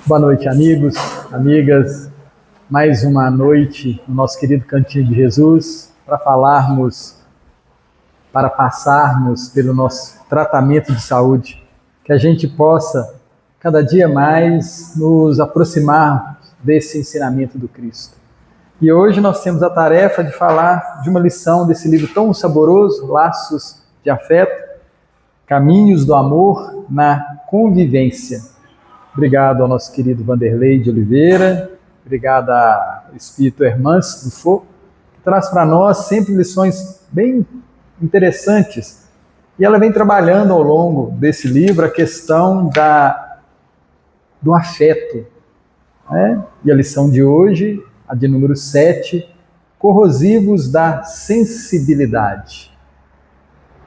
Boa noite, amigos, amigas. Mais uma noite no nosso querido Cantinho de Jesus para falarmos, para passarmos pelo nosso tratamento de saúde, que a gente possa cada dia mais nos aproximar desse ensinamento do Cristo. E hoje nós temos a tarefa de falar de uma lição desse livro tão saboroso, Laços de Afeto, Caminhos do Amor na Convivência. Obrigado ao nosso querido Vanderlei de Oliveira, obrigado ao Espírito Hermance Dufault, que traz para nós sempre lições bem interessantes. E ela vem trabalhando ao longo desse livro a questão do afeto. Né? E a lição de hoje, a de número 7, corrosivos da sensibilidade.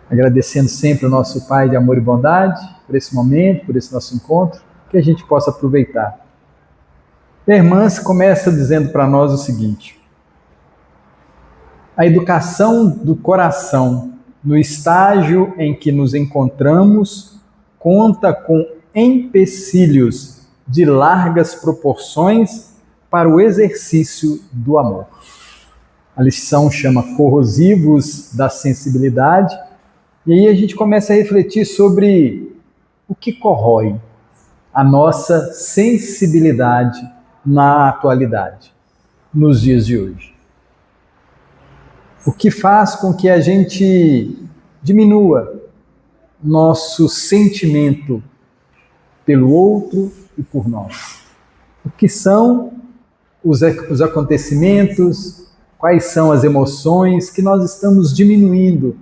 Agradecendo sempre ao nosso Pai de amor e bondade por esse momento, por esse nosso encontro, que a gente possa aproveitar. Hermance começa dizendo para nós o seguinte: a educação do coração no estágio em que nos encontramos conta com empecilhos de largas proporções para o exercício do amor. A lição chama corrosivos da sensibilidade, e aí a gente começa a refletir sobre o que corrói a nossa sensibilidade na atualidade, nos dias de hoje. O que faz com que a gente diminua nosso sentimento pelo outro e por nós. O que são os acontecimentos, quais são as emoções que nós estamos diminuindo,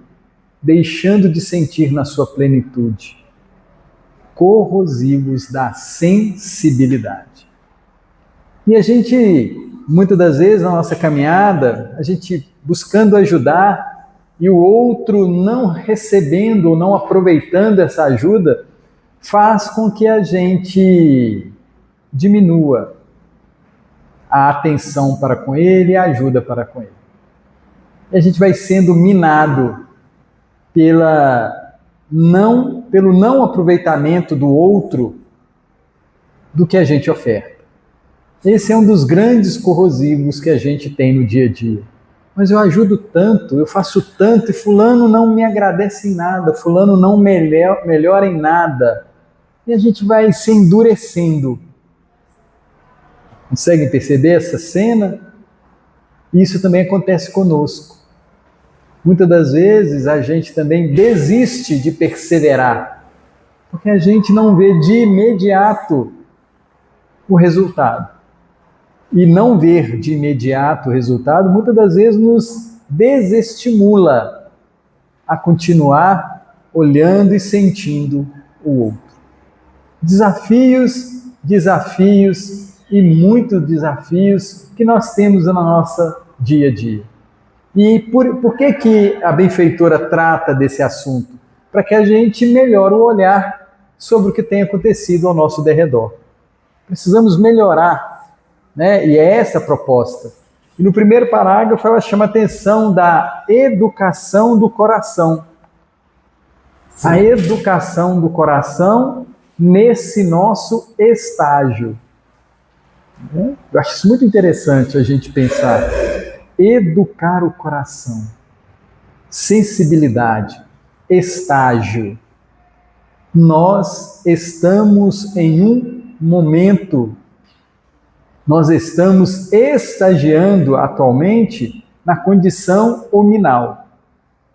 deixando de sentir na sua plenitude. Corrosivos da sensibilidade. E a gente, muitas das vezes na nossa caminhada, a gente buscando ajudar e o outro não recebendo ou não aproveitando essa ajuda, faz com que a gente diminua a atenção para com ele e a ajuda para com ele. E a gente vai sendo minado pelo não aproveitamento do outro do que a gente oferta. Esse é um dos grandes corrosivos que a gente tem no dia a dia. Mas eu ajudo tanto, eu faço tanto, e fulano não me agradece em nada, fulano não melhora em nada. E a gente vai se endurecendo. Conseguem perceber essa cena? Isso também acontece conosco. Muitas das vezes a gente também desiste de perseverar, porque a gente não vê de imediato o resultado. E não ver de imediato o resultado, muitas das vezes nos desestimula a continuar olhando e sentindo o outro. Desafios e muitos desafios que nós temos no nosso dia a dia. E por que a benfeitora trata desse assunto? Para que a gente melhore o olhar sobre o que tem acontecido ao nosso derredor. Precisamos melhorar, né? E é essa a proposta. E no primeiro parágrafo ela chama a atenção da educação do coração. A educação do coração nesse nosso estágio. Eu acho isso muito interessante a gente pensar. Educar o coração, sensibilidade, estágio. Nós estamos em um momento, nós estamos estagiando atualmente na condição hominal.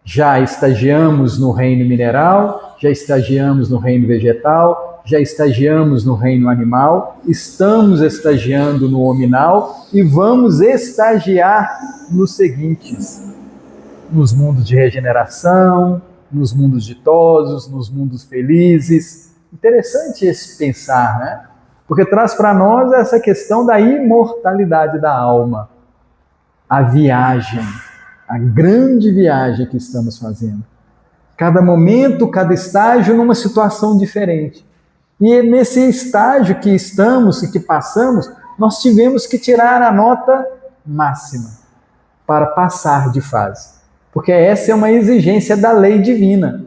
Já estagiamos no reino mineral, já estagiamos no reino vegetal, já estagiamos no reino animal, estamos estagiando no hominal e vamos estagiar nos seguintes, nos mundos de regeneração, nos mundos ditosos, nos mundos felizes. Interessante esse pensar, né? Porque traz para nós essa questão da imortalidade da alma, a viagem, a grande viagem que estamos fazendo. Cada momento, cada estágio numa situação diferente. E nesse estágio que estamos e que passamos, nós tivemos que tirar a nota máxima para passar de fase. Porque essa é uma exigência da lei divina.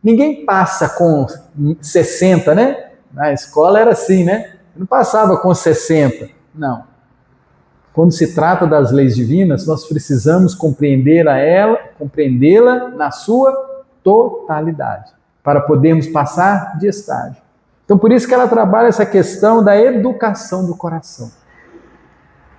Ninguém passa com 60, né? Na escola era assim, né? Eu não passava com 60. Não. Quando se trata das leis divinas, nós precisamos compreendê-la na sua totalidade, para podermos passar de estágio. Então, por isso que ela trabalha essa questão da educação do coração.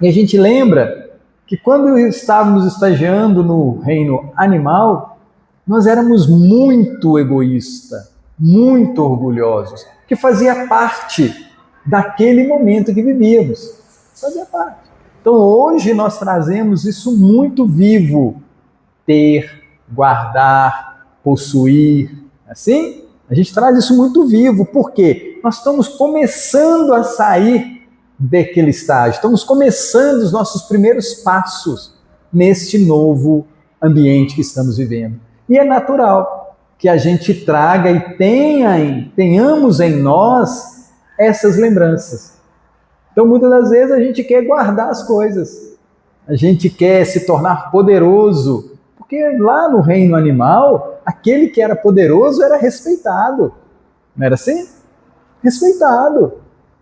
E a gente lembra que quando estávamos estagiando no reino animal, nós éramos muito egoístas, muito orgulhosos, que fazia parte daquele momento que vivíamos. Fazia parte. Então hoje nós trazemos isso muito vivo. Ter, guardar, possuir. Assim? A gente traz isso muito vivo. Por quê? Nós estamos começando a sair daquele estágio. Estamos começando os nossos primeiros passos neste novo ambiente que estamos vivendo. E é natural que a gente traga e tenhamos em nós essas lembranças. Então, muitas das vezes, a gente quer guardar as coisas. A gente quer se tornar poderoso. Porque lá no reino animal, aquele que era poderoso era respeitado. Não era assim? Respeitado.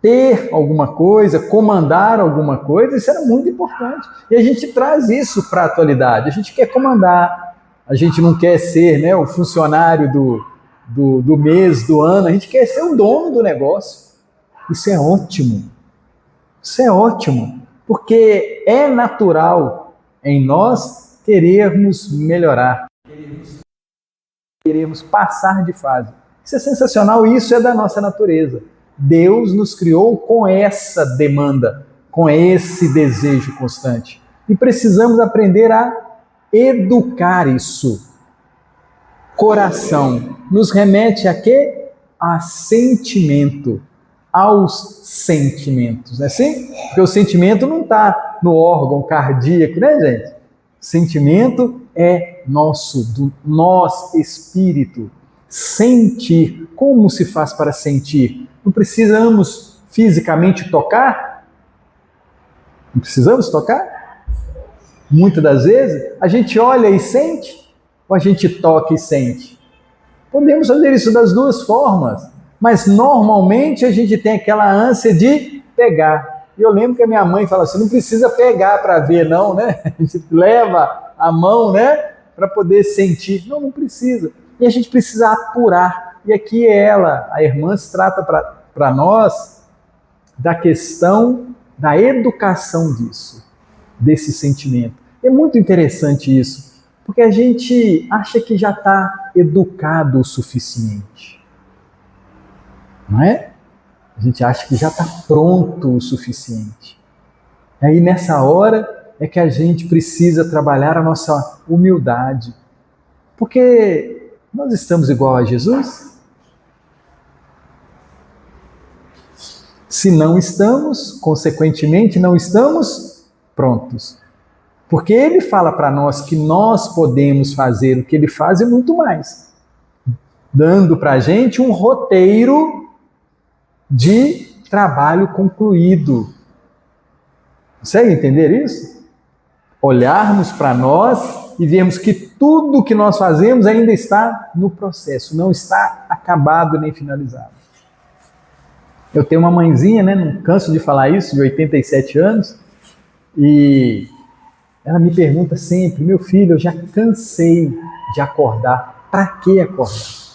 Ter alguma coisa, comandar alguma coisa, isso era muito importante. E a gente traz isso para a atualidade. A gente quer comandar. A gente não quer ser, né, o funcionário do mês, do ano. A gente quer ser o dono do negócio. Isso é ótimo. Isso é ótimo, porque é natural em nós querermos melhorar, queremos passar de fase. Isso é sensacional, isso é da nossa natureza. Deus nos criou com essa demanda, com esse desejo constante. E precisamos aprender a educar isso. Coração nos remete a quê? A sentimento. Aos sentimentos, não é assim? Porque o sentimento não está no órgão cardíaco, né, gente? O sentimento é do nosso espírito. Sentir. Como se faz para sentir? Não precisamos fisicamente tocar? Não precisamos tocar? Muitas das vezes, a gente olha e sente, ou a gente toca e sente? Podemos fazer isso das duas formas. Mas normalmente a gente tem aquela ânsia de pegar. E eu lembro que a minha mãe fala assim, não precisa pegar para ver não, né? A gente leva a mão, né, para poder sentir. Não precisa. E a gente precisa apurar. E aqui ela, a irmã, se trata para nós da questão da educação disso, desse sentimento. É muito interessante isso, porque a gente acha que já está educado o suficiente. Não é? A gente acha que já está pronto o suficiente. E aí nessa hora é que a gente precisa trabalhar a nossa humildade. Porque nós estamos igual a Jesus? Se não estamos, consequentemente não estamos prontos. Porque ele fala para nós que nós podemos fazer o que ele faz e muito mais. Dando para a gente um roteiro de trabalho concluído. Consegue entender isso? Olharmos para nós e vermos que tudo que nós fazemos ainda está no processo, não está acabado nem finalizado. Eu tenho uma mãezinha, né, não canso de falar isso, de 87 anos, e ela me pergunta sempre, meu filho, eu já cansei de acordar, para que acordar?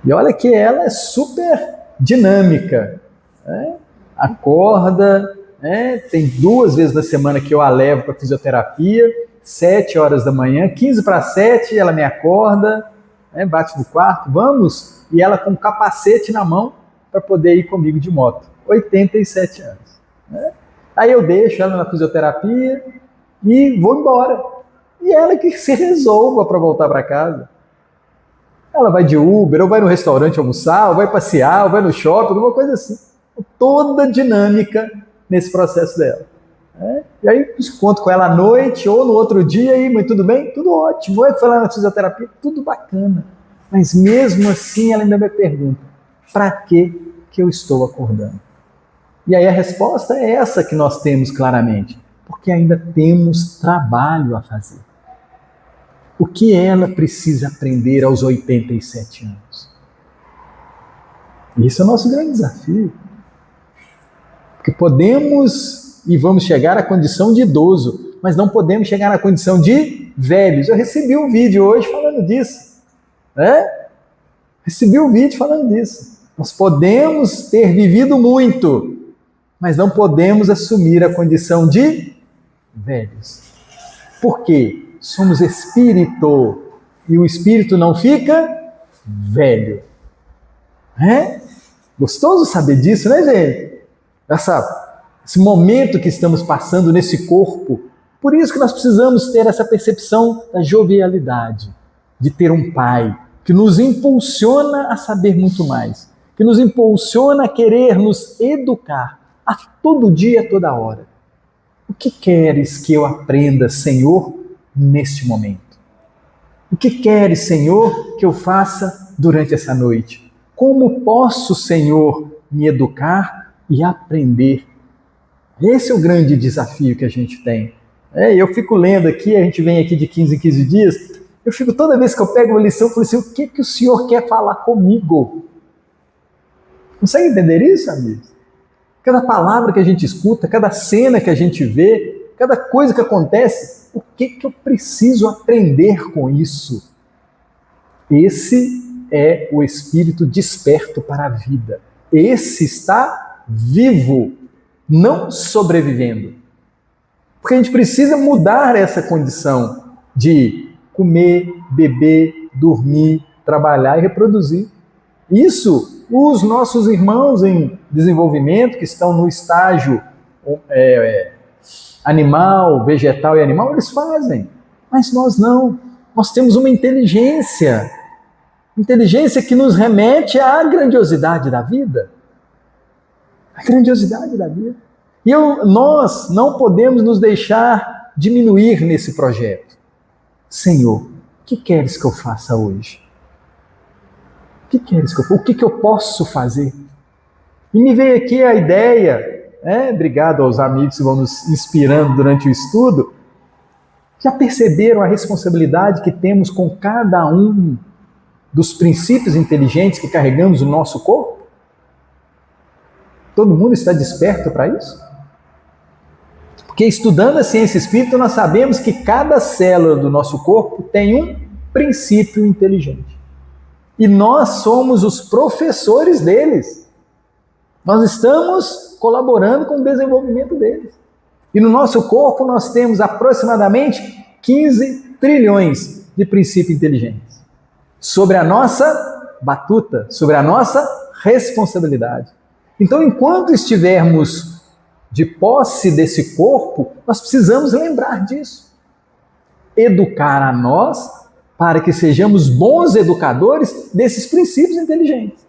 E olha que ela é super dinâmica, né? Acorda, né? Tem 2 vezes na semana que eu a levo para fisioterapia, 7 horas da manhã, 15 para 7, ela me acorda, né? Bate no quarto, vamos, e ela com um capacete na mão para poder ir comigo de moto, 87 anos. Né? Aí eu deixo ela na fisioterapia e vou embora. E ela que se resolva para voltar para casa. Ela vai de Uber, ou vai no restaurante almoçar, ou vai passear, ou vai no shopping, alguma coisa assim. Toda dinâmica nesse processo dela. E aí encontro com ela à noite, ou no outro dia, e mãe, tudo bem? Tudo ótimo. Oi, foi lá na fisioterapia, tudo bacana. Mas mesmo assim ela ainda me pergunta, para que eu estou acordando? E aí a resposta é essa que nós temos claramente. Porque ainda temos trabalho a fazer. O que ela precisa aprender aos 87 anos? Esse é o nosso grande desafio. Porque podemos e vamos chegar à condição de idoso, mas não podemos chegar à condição de velhos. Eu recebi um vídeo hoje falando disso. Recebi um vídeo falando disso. Nós podemos ter vivido muito, mas não podemos assumir a condição de velhos. Por quê? Somos espírito, e o espírito não fica velho. Gostoso saber disso, né, gente? Esse momento que estamos passando nesse corpo. Por isso que nós precisamos ter essa percepção da jovialidade, de ter um pai que nos impulsiona a saber muito mais, que nos impulsiona a querer nos educar a todo dia, a toda hora. O que queres que eu aprenda, Senhor, neste momento? O que queres, Senhor, que eu faça durante essa noite? Como posso, Senhor, me educar e aprender? Esse é o grande desafio que a gente tem. Eu fico lendo aqui, a gente vem aqui de 15 em 15 dias, eu fico, toda vez que eu pego uma lição, eu falo assim, o que o Senhor quer falar comigo? Consegue entender isso, amigos? Cada palavra que a gente escuta, cada cena que a gente vê, cada coisa que acontece, o que eu preciso aprender com isso? Esse é o espírito desperto para a vida. Esse está vivo, não sobrevivendo. Porque a gente precisa mudar essa condição de comer, beber, dormir, trabalhar e reproduzir. Isso, os nossos irmãos em desenvolvimento, que estão no estágio animal, vegetal e animal, eles fazem. Mas nós não. Nós temos uma inteligência que nos remete à grandiosidade da vida. A grandiosidade da vida. E nós não podemos nos deixar diminuir nesse projeto. Senhor, o que queres que eu faça hoje? O que queres que eu faça? O que eu posso fazer? E me veio aqui a ideia, obrigado aos amigos que vão nos inspirando durante o estudo, já perceberam a responsabilidade que temos com cada um dos princípios inteligentes que carregamos no nosso corpo? Todo mundo está desperto para isso? Porque estudando a ciência espírita, nós sabemos que cada célula do nosso corpo tem um princípio inteligente. E nós somos os professores deles. Nós estamos colaborando com o desenvolvimento deles. E no nosso corpo nós temos aproximadamente 15 trilhões de princípios inteligentes. Sobre a nossa batuta, sobre a nossa responsabilidade. Então, enquanto estivermos de posse desse corpo, nós precisamos lembrar disso. Educar a nós para que sejamos bons educadores desses princípios inteligentes.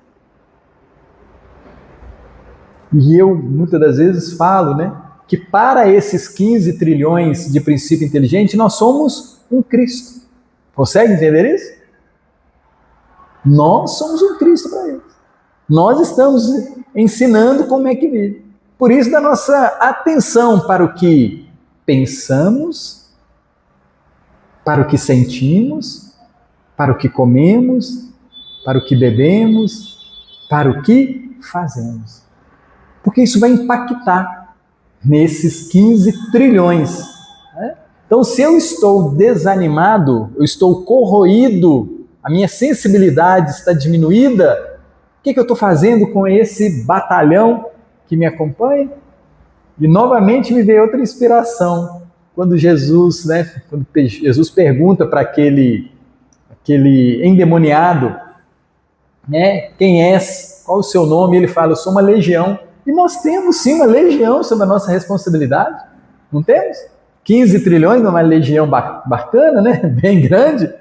E eu, muitas das vezes, falo, que para esses 15 trilhões de princípio inteligente, nós somos um Cristo. Consegue entender isso? Nós somos um Cristo para eles. Nós estamos ensinando como é que vive. Por isso, da nossa atenção para o que pensamos, para o que sentimos, para o que comemos, para o que bebemos, para o que fazemos. Porque isso vai impactar nesses 15 trilhões. Então, se eu estou desanimado, eu estou corroído, a minha sensibilidade está diminuída, o que eu estou fazendo com esse batalhão que me acompanha? E novamente me veio outra inspiração, quando Jesus pergunta para aquele endemoniado, quem és, qual o seu nome? Ele fala, eu sou uma legião. E nós temos sim uma legião sob a nossa responsabilidade, não temos? 15 trilhões, uma legião bacana, bem grande.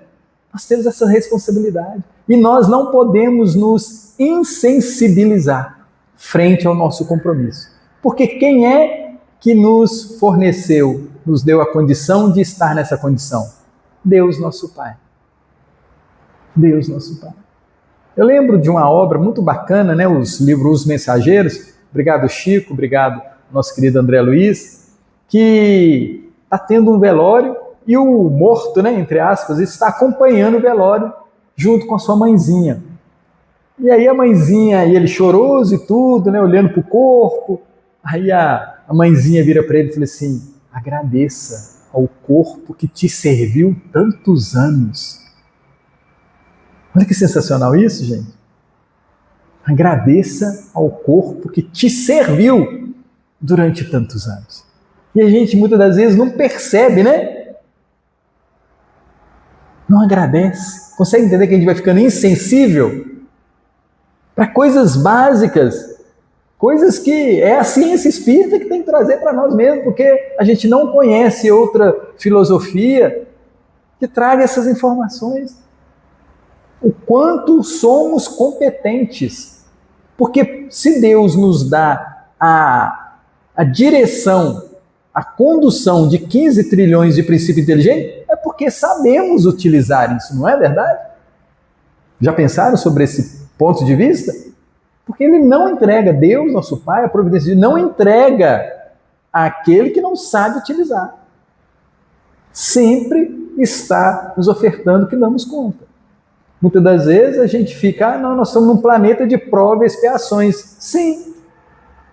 Nós temos essa responsabilidade. E nós não podemos nos insensibilizar frente ao nosso compromisso. Porque quem é que nos forneceu, nos deu a condição de estar nessa condição? Deus, nosso Pai. Deus, nosso Pai. Eu lembro de uma obra muito bacana, os livros Os Mensageiros. Obrigado, Chico. Obrigado, nosso querido André Luiz. Que está tendo um velório e o morto, entre aspas, está acompanhando o velório junto com a sua mãezinha. E aí a mãezinha, e ele choroso e tudo, olhando para o corpo, Aí a mãezinha vira para ele e fala assim: agradeça ao corpo que te serviu tantos anos. Olha que sensacional isso, gente. Agradeça ao corpo que te serviu durante tantos anos. E a gente muitas das vezes não percebe, né? Não agradece. Consegue entender que a gente vai ficando insensível para coisas básicas, coisas que é a ciência espírita que tem que trazer para nós mesmos, porque a gente não conhece outra filosofia que traga essas informações. O quanto somos competentes. Porque se Deus nos dá a direção, a condução de 15 trilhões de princípios inteligentes, é porque sabemos utilizar isso, não é verdade? Já pensaram sobre esse ponto de vista? Porque ele não entrega, Deus, nosso Pai, a providência de Deus, não entrega àquele que não sabe utilizar. Sempre está nos ofertando que damos conta. Muitas das vezes a gente fica, não, nós estamos num planeta de prova e expiações. Sim,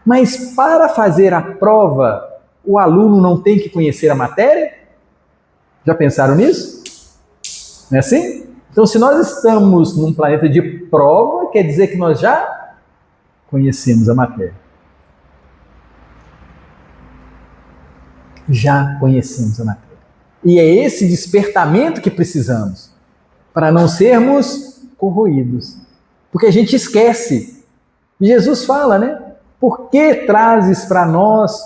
mas para fazer a prova, o aluno não tem que conhecer a matéria? Já pensaram nisso? Não é assim? Então, se nós estamos num planeta de prova, quer dizer que nós já conhecemos a matéria. Já conhecemos a matéria. E é esse despertamento que precisamos, para não sermos corroídos. Porque a gente esquece. Jesus fala, né? Por que trazes para nós,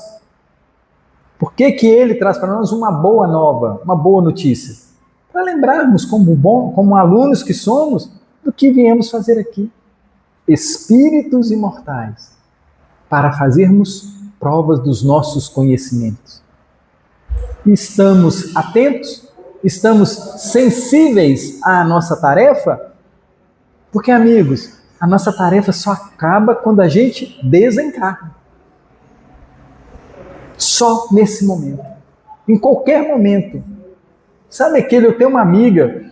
por que ele traz para nós uma boa nova, uma boa notícia? Para lembrarmos, como alunos que somos, do que viemos fazer aqui. Espíritos imortais, para fazermos provas dos nossos conhecimentos. Estamos atentos? Estamos sensíveis à nossa tarefa? Porque, amigos, a nossa tarefa só acaba quando a gente desencarna. Só nesse momento. Em qualquer momento. Sabe eu tenho uma amiga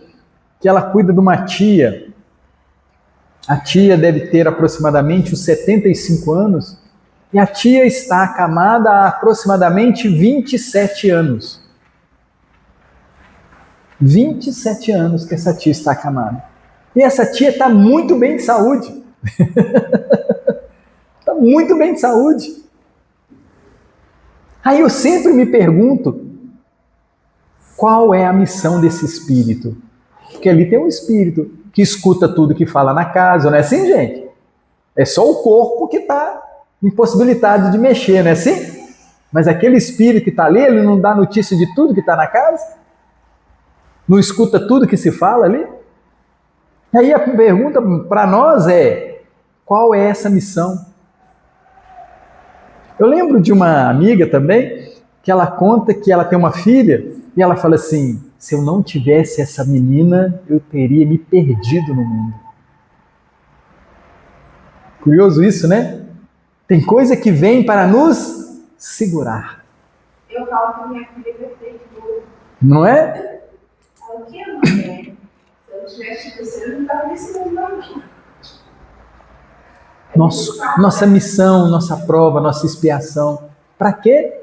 que ela cuida de uma tia. A tia deve ter aproximadamente uns 75 anos. E a tia está acamada há aproximadamente 27 anos. 27 anos que essa tia está acamada. E essa tia está muito bem de saúde. Está muito bem de saúde. Aí eu sempre me pergunto, qual é a missão desse espírito? Porque ali tem um espírito que escuta tudo que fala na casa, não é assim, gente? É só o corpo que está impossibilitado de mexer, não é assim? Mas aquele espírito que está ali, ele não dá notícia de tudo que está na casa? Não escuta tudo que se fala ali? E aí a pergunta para nós é, qual é essa missão? Eu lembro de uma amiga também, que ela conta que ela tem uma filha, e ela fala assim, se eu não tivesse essa menina, eu teria me perdido no mundo. Curioso isso, né? Tem coisa que vem para nos segurar. Eu falo que minha filha é perfeita. Não é? O que eu não quero? Se eu tivesse tido você, eu não estava nesse mundo aqui. Nossa missão, nossa prova, nossa expiação. Para quê?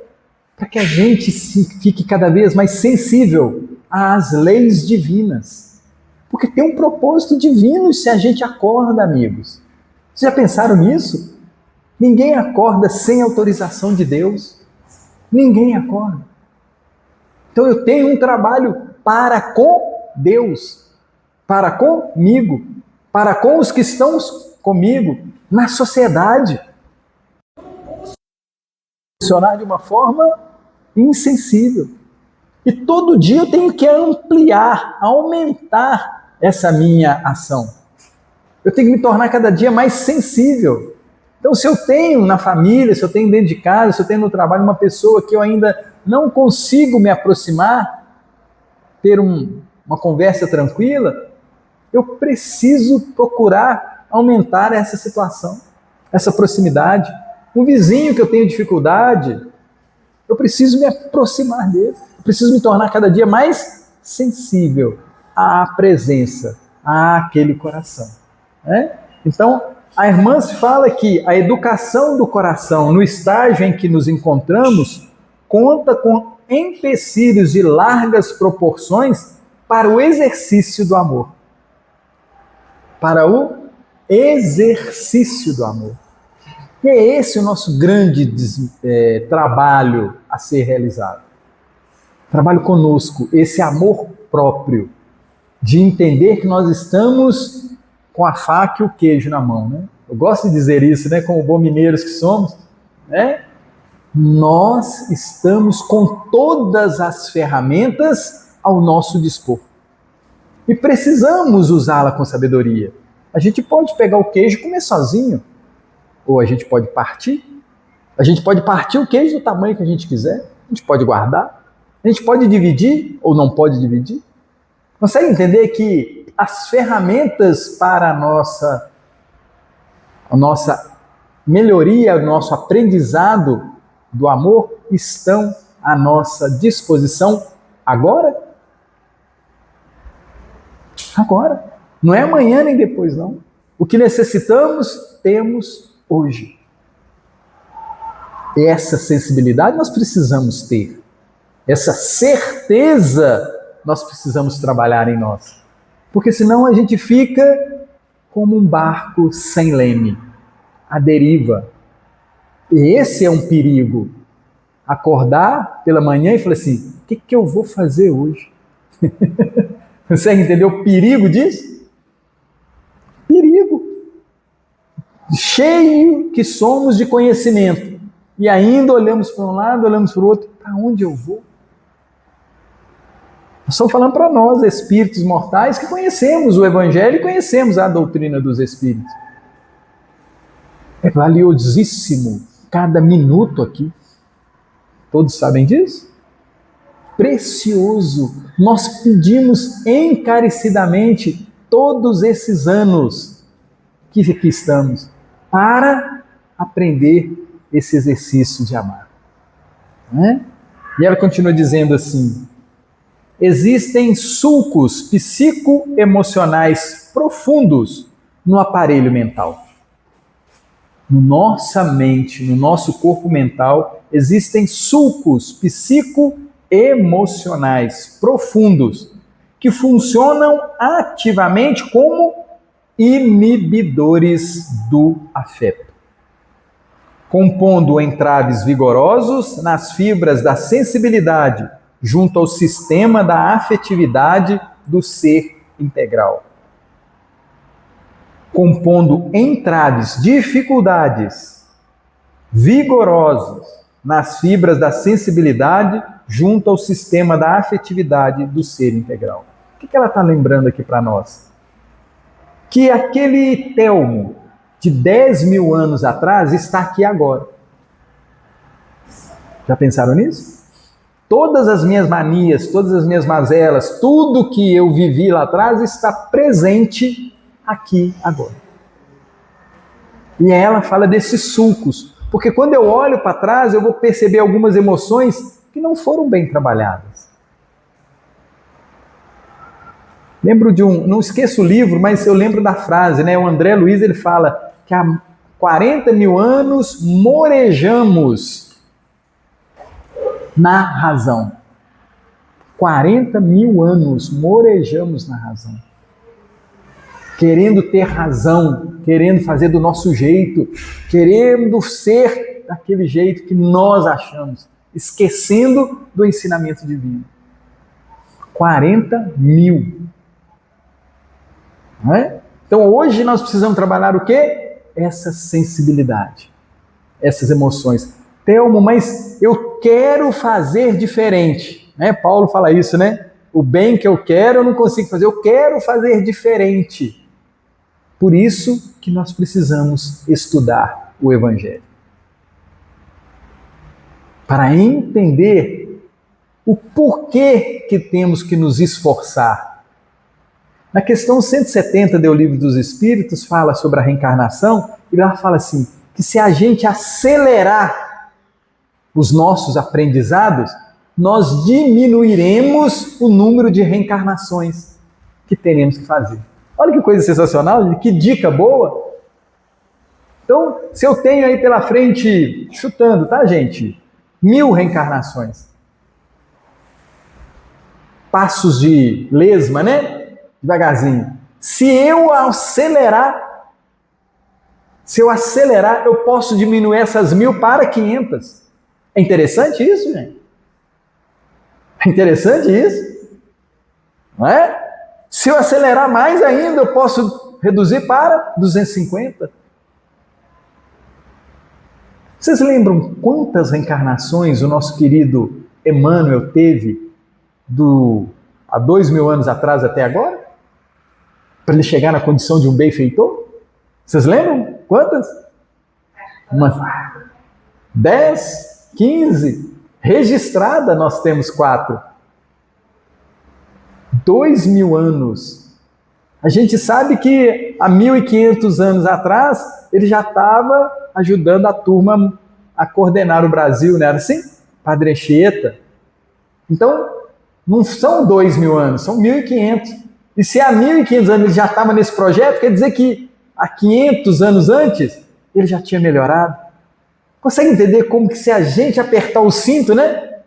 Para que a gente fique cada vez mais sensível às leis divinas. Porque tem um propósito divino se a gente acorda, amigos. Vocês já pensaram nisso? Ninguém acorda sem autorização de Deus. Ninguém acorda. Então eu tenho um trabalho para com Deus, para comigo, para com os que estão comigo na sociedade. Funcionar de uma forma insensível. E todo dia eu tenho que ampliar, aumentar essa minha ação. Eu tenho que me tornar cada dia mais sensível. Então, se eu tenho na família, se eu tenho dentro de casa, se eu tenho no trabalho uma pessoa que eu ainda não consigo me aproximar, ter uma conversa tranquila, eu preciso procurar aumentar essa situação, essa proximidade. Um vizinho que eu tenho dificuldade, eu preciso me aproximar dele, eu preciso me tornar cada dia mais sensível à presença, àquele coração. Né? Então, A irmã fala que a educação do coração, no estágio em que nos encontramos, conta com empecilhos de largas proporções para o exercício do amor. Para o exercício do amor. E é esse o nosso grande trabalho a ser realizado. Trabalho conosco, esse amor próprio, de entender que nós estamos com a faca e o queijo na mão, né? Eu gosto de dizer isso, né? Como bons mineiros que somos, né? Nós estamos com todas as ferramentas ao nosso dispor. E precisamos usá-la com sabedoria. A gente pode pegar o queijo e comer sozinho. Ou a gente pode partir. A gente pode partir o queijo do tamanho que a gente quiser. A gente pode guardar. A gente pode dividir ou não pode dividir. Consegue entender que as ferramentas para a nossa melhoria, o nosso aprendizado do amor estão à nossa disposição agora? Agora. Não é amanhã nem depois, não. O que necessitamos, temos hoje. E essa sensibilidade nós precisamos ter. Essa certeza nós precisamos trabalhar em nós. Porque senão a gente fica como um barco sem leme, à deriva. E esse é um perigo. Acordar pela manhã e falar assim, o que eu vou fazer hoje? Você entendeu o perigo disso? Perigo. Cheio que somos de conhecimento. E ainda olhamos para um lado, olhamos para o outro. Para onde eu vou? Nós estamos falando para nós, espíritos mortais, que conhecemos o Evangelho e conhecemos a doutrina dos Espíritos. É valiosíssimo cada minuto aqui. Todos sabem disso? Precioso. Nós pedimos encarecidamente todos esses anos que aqui estamos para aprender esse exercício de amar. Não é? E ela continua dizendo assim, existem sulcos psicoemocionais profundos no aparelho mental. Na nossa mente, no nosso corpo mental, existem sulcos psicoemocionais profundos que funcionam ativamente como inibidores do afeto, compondo entraves vigorosos nas fibras da sensibilidade junto ao sistema da afetividade do ser integral. Compondo entraves, dificuldades vigorosos nas fibras da sensibilidade junto ao sistema da afetividade do ser integral. O que ela está lembrando aqui para nós? Que aquele Telmo de 10 mil anos atrás está aqui agora. Já pensaram nisso? Todas as minhas manias, todas as minhas mazelas, tudo que eu vivi lá atrás está presente aqui agora. E ela fala desses sulcos, porque quando eu olho para trás eu vou perceber algumas emoções que não foram bem trabalhadas. Lembro de não esqueço o livro, mas eu lembro da frase, né? O André Luiz, ele fala que há 40 mil anos morejamos na razão. 40 mil anos morejamos na razão. Querendo ter razão, querendo fazer do nosso jeito, querendo ser daquele jeito que nós achamos, esquecendo do ensinamento divino. 40 mil. Não é? Então hoje nós precisamos trabalhar o quê? Essa sensibilidade, essas emoções. Telmo, mas eu quero fazer diferente. Né? Paulo fala isso, né? O bem que eu quero eu não consigo fazer, eu quero fazer diferente. Por isso que nós precisamos estudar o Evangelho. Para entender o porquê que temos que nos esforçar. Na questão 170 do Livro dos Espíritos, fala sobre a reencarnação, e lá fala assim, que se a gente acelerar os nossos aprendizados, nós diminuiremos o número de reencarnações que teremos que fazer. Olha que coisa sensacional, que dica boa! Então, se eu tenho aí pela frente, chutando, tá, gente? 1000 reencarnações. Passos de lesma, né? Devagarzinho. Se eu acelerar, eu posso diminuir essas 1000 para 500. É interessante isso, gente? É interessante isso? Não é? Se eu acelerar mais ainda, eu posso reduzir para 250. Vocês lembram quantas reencarnações o nosso querido Emmanuel teve há 2000 anos atrás até agora? Para ele chegar na condição de um benfeitor? Vocês lembram? Quantas? Umas 10, 15. Registrada nós temos 4. 2000 anos. A gente sabe que há 1500 anos atrás ele já estava ajudando a turma a coordenar o Brasil, não era assim? Padre Anchieta. Então, não são 2000 anos, são 1500. E se há 1500 anos ele já estava nesse projeto, quer dizer que há 500 anos antes ele já tinha melhorado. Consegue entender como que se a gente apertar o cinto, né?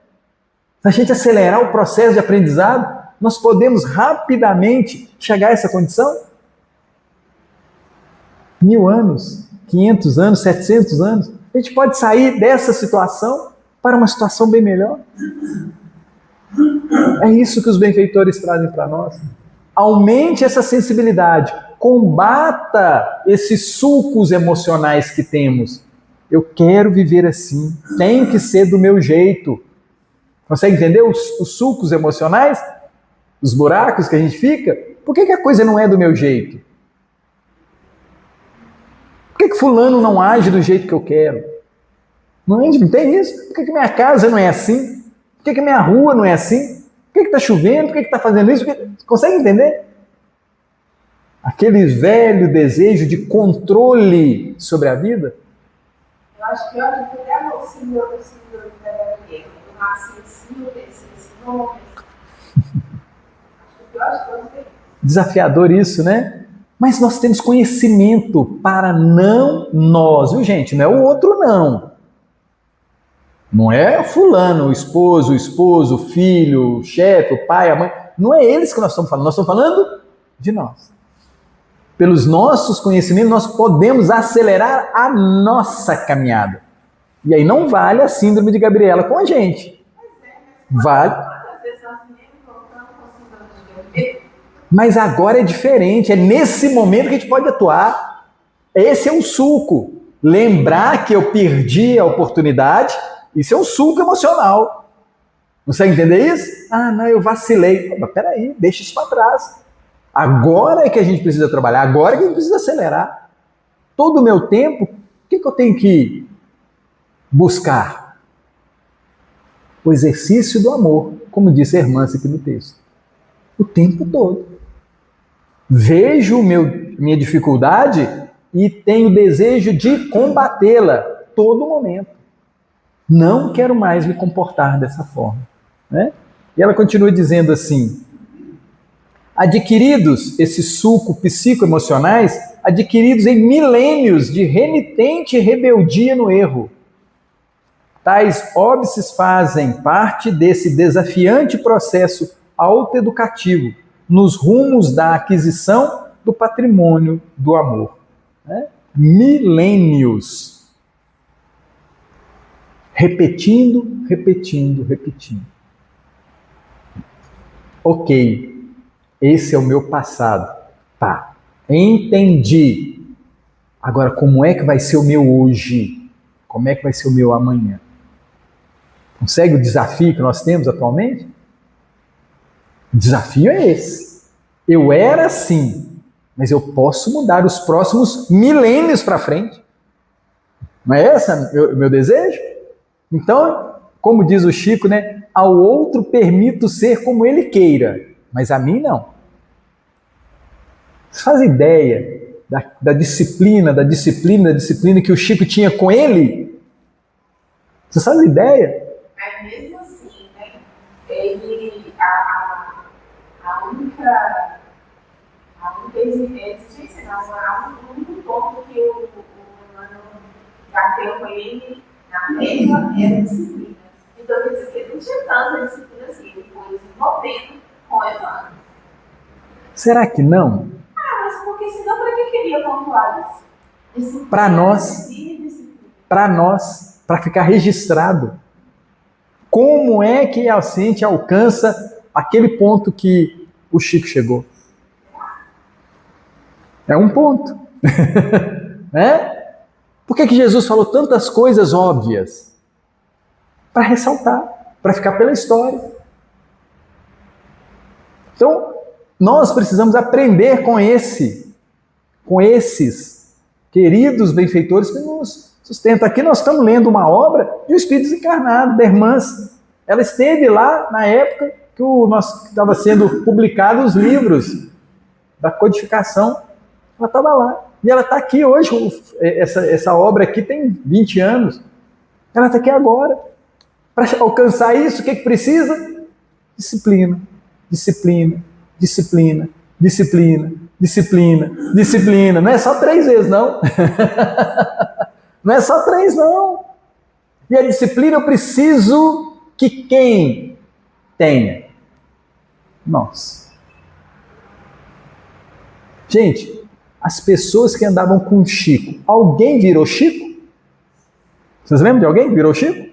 Se a gente acelerar o processo de aprendizado, nós podemos rapidamente chegar a essa condição? 1000 anos, 500 anos, 700 anos. A gente pode sair dessa situação para uma situação bem melhor. É isso que os benfeitores trazem para nós. Aumente essa sensibilidade, combata esses sulcos emocionais que temos. Eu quero viver assim, tem que ser do meu jeito. Consegue entender os sulcos emocionais? Os buracos que a gente fica? Por que a coisa não é do meu jeito? Por que fulano não age do jeito que eu quero? Não tem isso? Por que minha casa não é assim? Por que minha rua não é assim? Por que está chovendo? Por que está fazendo isso? Consegue entender? Aquele velho desejo de controle sobre a vida? Eu acho que hoje foi até o símbolo da Gabriela. Eu nasci assim, eu cresci assim, não vou Desafiador isso, né? Mas nós temos conhecimento para não nós, viu, gente? Não é o outro, não. Não é fulano, o esposo, o filho, o chefe, o pai, a mãe. Não é eles que nós estamos falando. Nós estamos falando de nós. Pelos nossos conhecimentos, nós podemos acelerar a nossa caminhada. E aí não vale a síndrome de Gabriela com a gente. Vale. Mas agora é diferente, é nesse momento que a gente pode atuar. Esse é um sulco. Lembrar que eu perdi a oportunidade, isso é um sulco emocional. Consegue entender isso? Ah, não, eu vacilei. Mas peraí, deixa isso para trás. Agora é que a gente precisa trabalhar, agora é que a gente precisa acelerar. Todo o meu tempo, o que eu tenho que buscar? O exercício do amor, como disse a irmã aqui no texto. O tempo todo. Vejo minha dificuldade e tenho desejo de combatê-la todo momento. Não quero mais me comportar dessa forma. Né? E ela continua dizendo assim: adquiridos, esses sulcos psicoemocionais, adquiridos em milênios de renitente rebeldia no erro. Tais óbices fazem parte desse desafiante processo autoeducativo nos rumos da aquisição do patrimônio do amor. Né? Milênios. Repetindo. Ok, esse é o meu passado. Tá, entendi. Agora, como é que vai ser o meu hoje? Como é que vai ser o meu amanhã? Consegue o desafio que nós temos atualmente? O desafio é esse. Eu era assim, mas eu posso mudar os próximos milênios para frente. Não é esse o meu desejo? Então, como diz o Chico, né? Ao outro permito ser como ele queira, mas a mim não. Você faz ideia da disciplina que o Chico tinha com ele? Você faz ideia? Mas mesmo assim, né? A única exigência, não, o único ponto que o Emmanuel bateu com ele na mesma era disciplina. Então, quer dizer que ele não tinha tanta disciplina assim, ele foi desenvolvendo com Evandro. Será que não? Mas porque senão para que queria pontuar isso? Para nós, para ficar registrado. Como é que a gente alcança aquele ponto que o Chico chegou? É um ponto. Né? Por que Jesus falou tantas coisas óbvias? Para ressaltar, para ficar pela história. Então, nós precisamos aprender com esses queridos benfeitores que nos sustentam. Aqui nós estamos lendo uma obra de um Espírito desencarnado, da irmã. Ela esteve lá na época que estava sendo publicados os livros da codificação. Ela estava lá. E ela está aqui hoje. Essa obra aqui tem 20 anos. Ela está aqui agora. Para alcançar isso, o que precisa? Disciplina, disciplina, disciplina, disciplina, disciplina, disciplina. Não é só 3 vezes, não. Não é só 3, não. E a disciplina eu preciso que quem tenha? Nós. Gente, as pessoas que andavam com Chico, alguém virou Chico? Vocês lembram de alguém que virou Chico?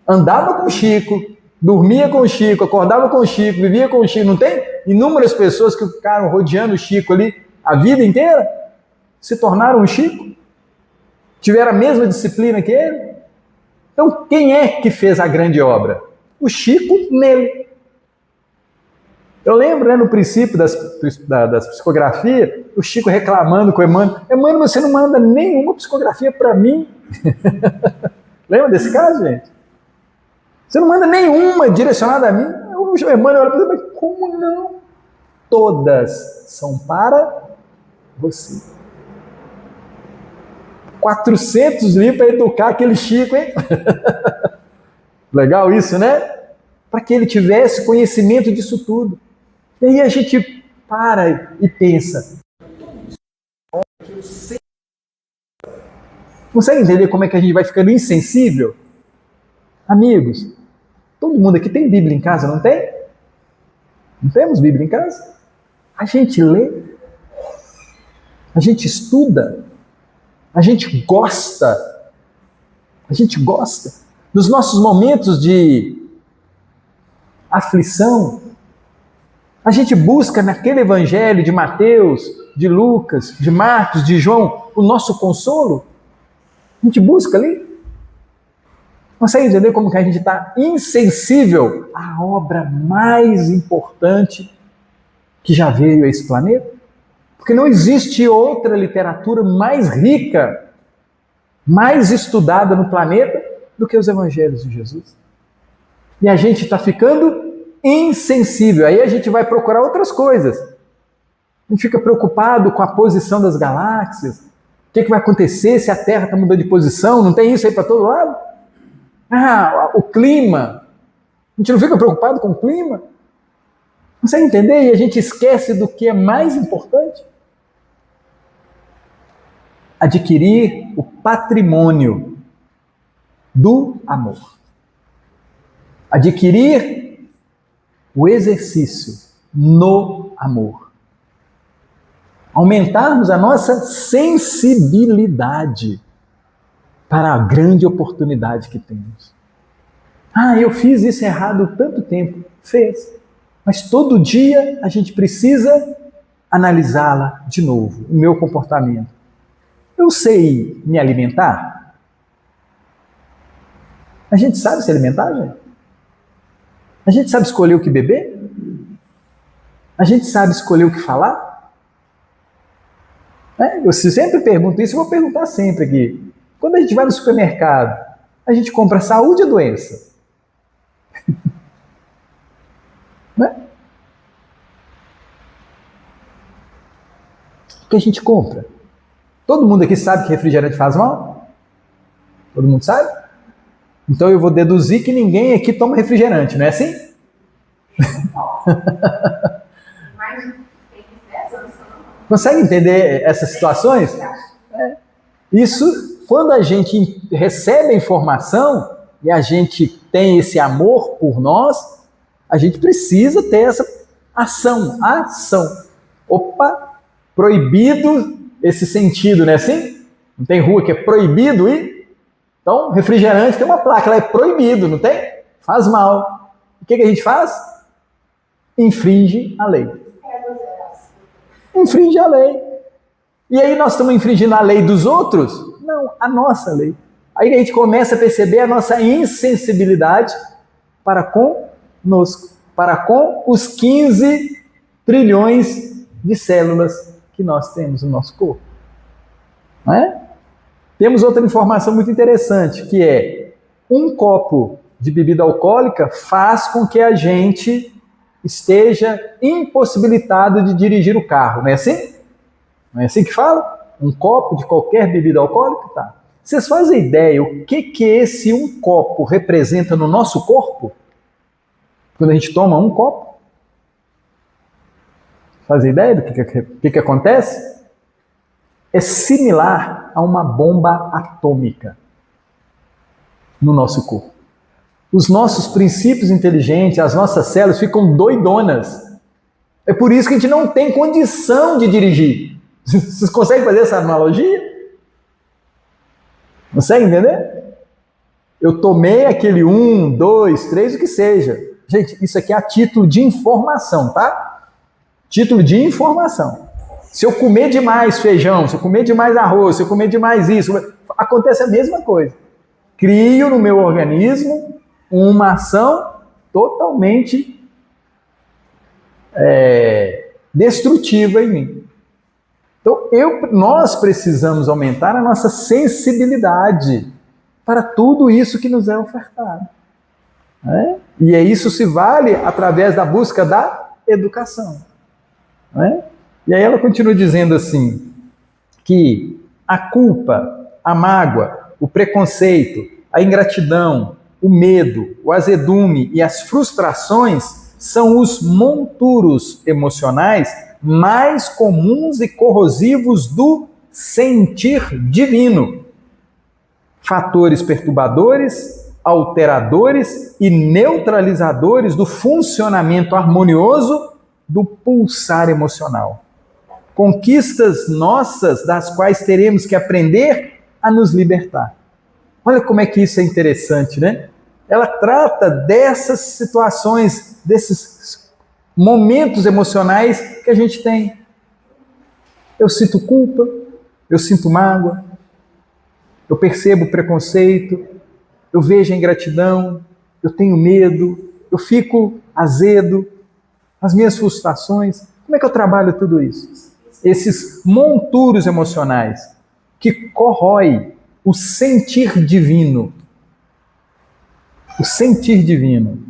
Andava com Chico, dormia com Chico, acordava com Chico, vivia com Chico. Não tem inúmeras pessoas que ficaram rodeando o Chico ali a vida inteira? Se tornaram um Chico? Tiveram a mesma disciplina que ele? Então, quem é que fez a grande obra? O Chico nele. Eu lembro, no princípio das psicografias, o Chico reclamando com o Emmanuel: Emmanuel, você não manda nenhuma psicografia para mim. Lembra desse caso, gente? Você não manda nenhuma direcionada a mim. O Emmanuel olha para ele: mas como não? Todas são para você. 400 livros para educar aquele Chico, hein? Legal isso, né? Para que ele tivesse conhecimento disso tudo. E aí a gente para e pensa: consegue entender como é que a gente vai ficando insensível? Amigos, todo mundo aqui tem Bíblia em casa, não tem? Não temos Bíblia em casa? A gente lê, a gente estuda, a gente gosta. Nos nossos momentos de aflição, a gente busca naquele evangelho de Mateus, de Lucas, de Marcos, de João, o nosso consolo. A gente busca ali. Consegue entender como que a gente está insensível à obra mais importante que já veio a esse planeta? Porque não existe outra literatura mais rica, mais estudada no planeta do que os evangelhos de Jesus. E a gente está ficando insensível. Aí a gente vai procurar outras coisas. A gente fica preocupado com a posição das galáxias. O que vai acontecer se a Terra está mudando de posição? Não tem isso aí para todo lado? O clima. A gente não fica preocupado com o clima? Consegue entender? E a gente esquece do que é mais importante? Adquirir o patrimônio do amor. Adquirir o exercício no amor. Aumentarmos a nossa sensibilidade para a grande oportunidade que temos. Eu fiz isso errado tanto tempo. Fez. Mas todo dia a gente precisa analisá-la de novo, o meu comportamento. Eu sei me alimentar? A gente sabe se alimentar, gente? A gente sabe escolher o que beber? A gente sabe escolher o que falar? Eu sempre pergunto isso, eu vou perguntar sempre aqui. Quando a gente vai no supermercado, a gente compra saúde ou doença? Né? O que a gente compra? Todo mundo aqui sabe que refrigerante faz mal? Todo mundo sabe? Então eu vou deduzir que ninguém aqui toma refrigerante, não é assim? Consegue entender essas situações? Isso quando a gente recebe a informação e a gente tem esse amor por nós, a gente precisa ter essa ação. Opa, proibido esse sentido, não é assim? Não tem rua que é proibido ir? Então, refrigerante tem uma placa, ela é proibido, não tem? Faz mal. O que a gente faz? Infringe a lei. Infringe a lei. E aí nós estamos infringindo a lei dos outros? Não, a nossa lei. Aí a gente começa a perceber a nossa insensibilidade para conosco, para com os 15 trilhões de células que nós temos no nosso corpo. Não é? Temos outra informação muito interessante, que é um copo de bebida alcoólica faz com que a gente esteja impossibilitado de dirigir o carro, não é assim? Não é assim que fala? Um copo de qualquer bebida alcoólica? Tá. Vocês fazem ideia o que esse um copo representa no nosso corpo? Quando a gente toma um copo? Faz ideia do que acontece? É similar a uma bomba atômica no nosso corpo. Os nossos princípios inteligentes, as nossas células ficam doidonas. É por isso que a gente não tem condição de dirigir. Vocês conseguem fazer essa analogia? Consegue entender? Eu tomei aquele 1, 2, 3, o que seja. Gente, isso aqui é a título de informação, tá? Título de informação. Se eu comer demais feijão, se eu comer demais arroz, se eu comer demais isso, acontece a mesma coisa. Crio no meu organismo uma ação totalmente destrutiva em mim. Então, nós precisamos aumentar a nossa sensibilidade para tudo isso que nos é ofertado. Né? E isso se vale através da busca da educação. Né? E aí ela continua dizendo assim, que a culpa, a mágoa, o preconceito, a ingratidão, o medo, o azedume e as frustrações são os monturos emocionais mais comuns e corrosivos do sentir divino. Fatores perturbadores, alteradores e neutralizadores do funcionamento harmonioso do pulsar emocional. Conquistas nossas das quais teremos que aprender a nos libertar. Olha como é que isso é interessante, né? Ela trata dessas situações, desses momentos emocionais que a gente tem. Eu sinto culpa, eu sinto mágoa, eu percebo preconceito, eu vejo a ingratidão, eu tenho medo, eu fico azedo, as minhas frustrações. Como é que eu trabalho tudo isso? Esses monturos emocionais que corroem o sentir divino. O sentir divino.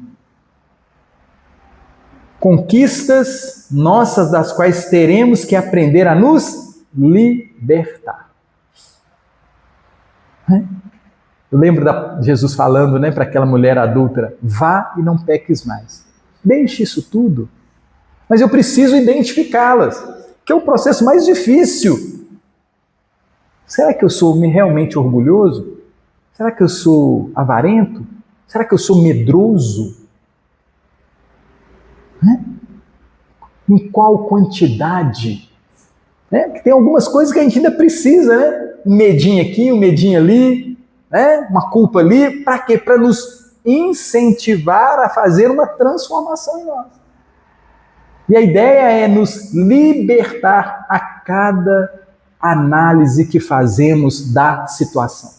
Conquistas nossas das quais teremos que aprender a nos libertar. Eu lembro de Jesus falando, né, para aquela mulher adúltera, vá e não peques mais. Deixe isso tudo. Mas eu preciso identificá-las, que é o processo mais difícil. Será que eu sou realmente orgulhoso? Será que eu sou avarento? Será que eu sou medroso? Em qual quantidade? Porque tem algumas coisas que a gente ainda precisa, né? Um medinho aqui, um medinho ali, né? Uma culpa ali. Para quê? Para nos incentivar a fazer uma transformação em nós. E a ideia é nos libertar a cada análise que fazemos da situação.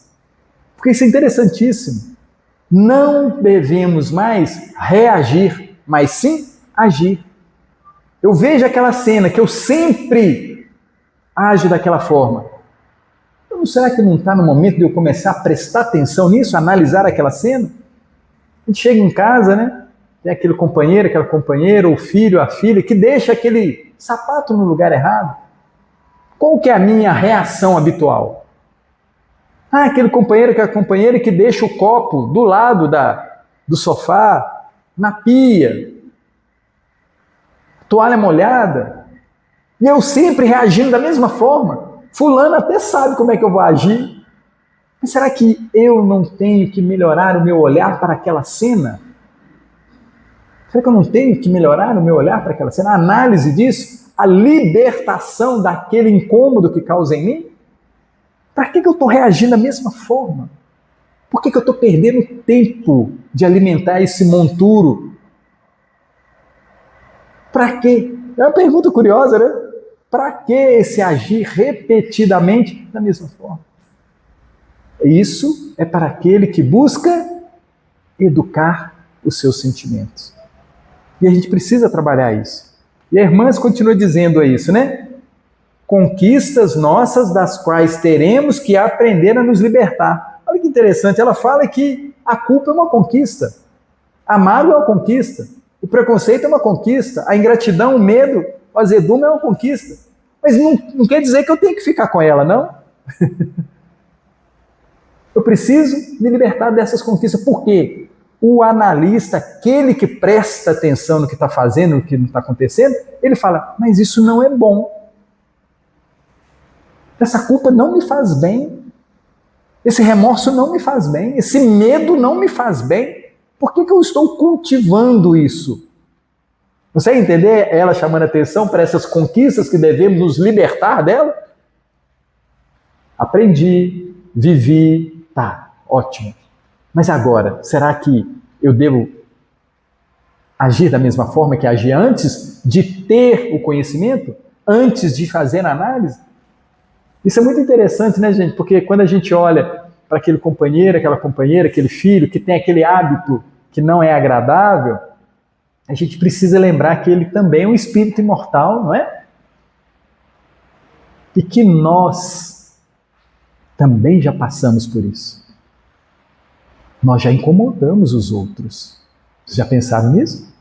Porque isso é interessantíssimo. Não devemos mais reagir, mas sim agir. Eu vejo aquela cena que eu sempre ajo daquela forma. Então, será que não está no momento de eu começar a prestar atenção nisso, analisar aquela cena? A gente chega em casa, né? Tem aquele companheiro, aquela companheira, o filho, a filha, que deixa aquele sapato no lugar errado. Qual que é a minha reação habitual? Aquele companheiro, aquela companheira que deixa o copo do lado do sofá, na pia, toalha molhada, e eu sempre reagindo da mesma forma. Fulano até sabe como é que eu vou agir. Mas será que eu não tenho que melhorar o meu olhar para aquela cena? Será que eu não tenho que melhorar o meu olhar para aquela cena? A análise disso, a libertação daquele incômodo que causa em mim? Para que eu estou reagindo da mesma forma? Por que eu estou perdendo tempo de alimentar esse monturo? Para quê? É uma pergunta curiosa, né? Para que esse agir repetidamente da mesma forma? Isso é para aquele que busca educar os seus sentimentos. E a gente precisa trabalhar isso. E a irmã continua dizendo isso, né? Conquistas nossas das quais teremos que aprender a nos libertar. Olha que interessante, ela fala que a culpa é uma conquista, a mágoa é uma conquista, o preconceito é uma conquista, a ingratidão, o medo, o azedume é uma conquista. Mas não quer dizer que eu tenho que ficar com ela, não. Eu preciso me libertar dessas conquistas. Por quê? O analista, aquele que presta atenção no que está fazendo, no que não está acontecendo, ele fala, mas isso não é bom. Essa culpa não me faz bem. Esse remorso não me faz bem. Esse medo não me faz bem. Por que eu estou cultivando isso? Você entender ela chamando atenção para essas conquistas que devemos nos libertar dela? Aprendi, vivi, tá, ótimo. Mas agora, será que eu devo agir da mesma forma que agia antes de ter o conhecimento? Antes de fazer a análise? Isso é muito interessante, né, gente? Porque quando a gente olha para aquele companheiro, aquela companheira, aquele filho que tem aquele hábito que não é agradável, a gente precisa lembrar que ele também é um espírito imortal, não é? E que nós também já passamos por isso. Nós já incomodamos os outros. Vocês já pensaram nisso?